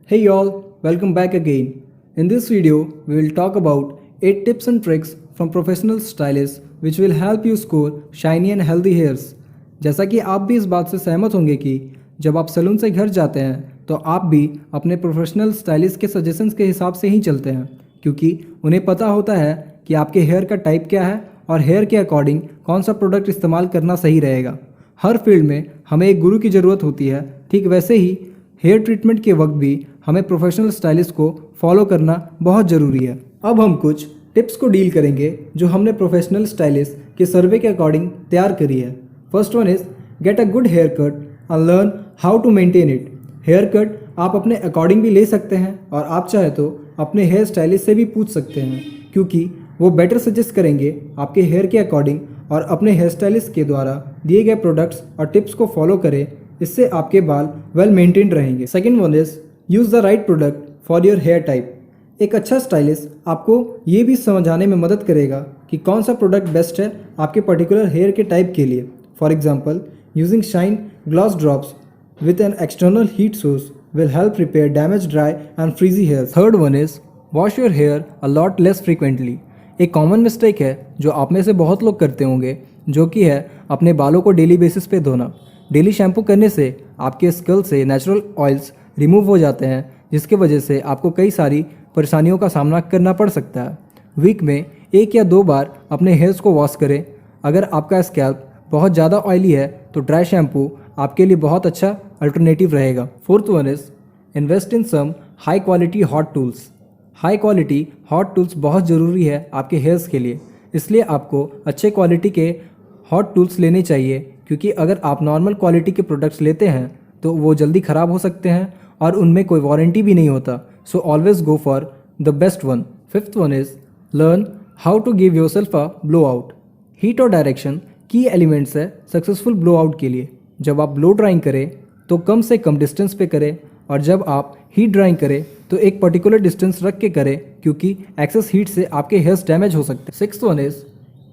Hey y'all, welcome back again. In this video, we will talk about 8 tips and tricks from professional stylists which will help you score shiny and healthy hairs. जैसा कि आप भी इस बात से सहमत होंगे कि जब आप सैलून से घर जाते हैं तो आप भी अपने प्रोफेशनल स्टाइलिस्ट के सजेशंस के हिसाब से ही चलते हैं क्योंकि उन्हें पता होता है कि आपके हेयर का टाइप क्या है और हेयर के अकॉर्डिंग कौन सा प्रोडक्ट इस्तेमाल करना सही रहेगा। हर फील्ड में हमें एक गुरु की ज़रूरत होती है, ठीक वैसे ही हेयर ट्रीटमेंट के वक्त भी हमें प्रोफेशनल स्टाइलिस्ट को फॉलो करना बहुत ज़रूरी है। अब हम कुछ टिप्स को डील करेंगे जो हमने प्रोफेशनल स्टाइलिस्ट के सर्वे के अकॉर्डिंग तैयार करी है। First one is get a good haircut and learn how to maintain it. Haircut आप अपने अकॉर्डिंग भी ले सकते हैं और आप चाहे तो अपने हेयर स्टाइलिस्ट से भी पूछ सकते हैं क्योंकि वो बेटर सजेस्ट करेंगे आपके हेयर के अकॉर्डिंग और अपने हेयर स्टाइलिस्ट के द्वारा दिए गए प्रोडक्ट्स और टिप्स को फॉलो करें। इससे आपके बाल वेल मेंटेन्ड रहेंगे। Second one is use the right product for your hair type. एक अच्छा स्टाइलिस्ट आपको ये भी समझाने में मदद करेगा कि कौन सा प्रोडक्ट बेस्ट है आपके पर्टिकुलर हेयर के टाइप के लिए। For example, using shine gloss drops with an external heat source will help repair damaged, dry and frizzy hairs. Third one is wash your hair a lot less frequently. एक common mistake है जो आप में से बहुत लोग करते होंगे, जो कि है अपने बालों को डेली बेसिस पे धोना। डेली शैम्पू करने से आपके स्कल से नेचुरल ऑयल्स रिमूव हो जाते हैं, जिसके वजह से आपको कई सारी परेशानियों का सामना करना पड़ सकता है। वीक में 1 या 2 बार अपने हेयर्स को वॉश करें। अगर आपका स्कैल्प बहुत ज़्यादा ऑयली है तो ड्राई शैम्पू आपके लिए बहुत अच्छा अल्टरनेटिव रहेगा। Fourth one is invest in some high quality hot tools. High quality hot tools बहुत ज़रूरी है आपके हेयर्स के लिए, इसलिए आपको अच्छे क्वालिटी के हॉट टूल्स लेने चाहिए क्योंकि अगर आप नॉर्मल क्वालिटी के प्रोडक्ट्स लेते हैं तो वो जल्दी ख़राब हो सकते हैं और उनमें कोई वारंटी भी नहीं होता। So always go for the best one. Fifth one is learn how to give yourself a blow out. Heat और डायरेक्शन की एलिमेंट्स है सक्सेसफुल ब्लो आउट के लिए। जब आप ब्लो ड्राइंग करें तो कम से कम डिस्टेंस पे करें और जब आप हीट ड्राइंग करें तो एक पर्टिकुलर डिस्टेंस रख के करें क्योंकि एक्सेस हीट से आपके हेयर्स डैमेज हो सकते हैं। Sixth one is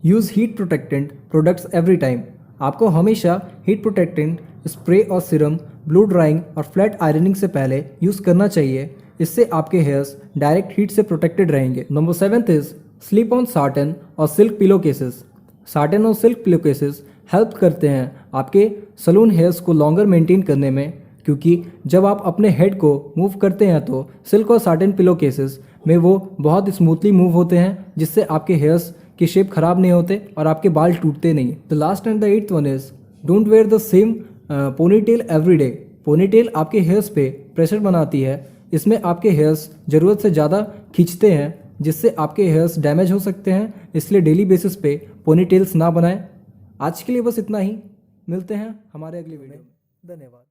use heat protectant products every time. आपको हमेशा हीट प्रोटेक्टेंट स्प्रे और सिरम ब्लो ड्राइंग और फ्लैट आयरनिंग से पहले यूज़ करना चाहिए। इससे आपके हेयर्स डायरेक्ट हीट से प्रोटेक्टेड रहेंगे। Number 7 is sleep on satin और सिल्क पिलो केसेस। साटन और सिल्क पिलो केसेस हेल्प करते हैं आपके सलून हेयर्स को लॉन्गर मेंटेन करने में क्योंकि जब आप अपने हेड को मूव करते हैं तो सिल्क और साटन पिलो केसेस में वो बहुत स्मूथली मूव होते हैं, जिससे आपके हेयर्स की शेप खराब नहीं होते और आपके बाल टूटते नहीं। The last and the 8th one is don't wear the same ponytail every day. Ponytail आपके हेयर्स पे प्रेशर बनाती है। इसमें आपके हेयर्स ज़रूरत से ज़्यादा खींचते हैं, जिससे आपके हेयर्स डैमेज हो सकते हैं। इसलिए डेली बेसिस पे पोनीटेल्स ना बनाएं। आज के लिए बस इतना ही। मिलते हैं हमारे अगली वीडियो में। धन्यवाद।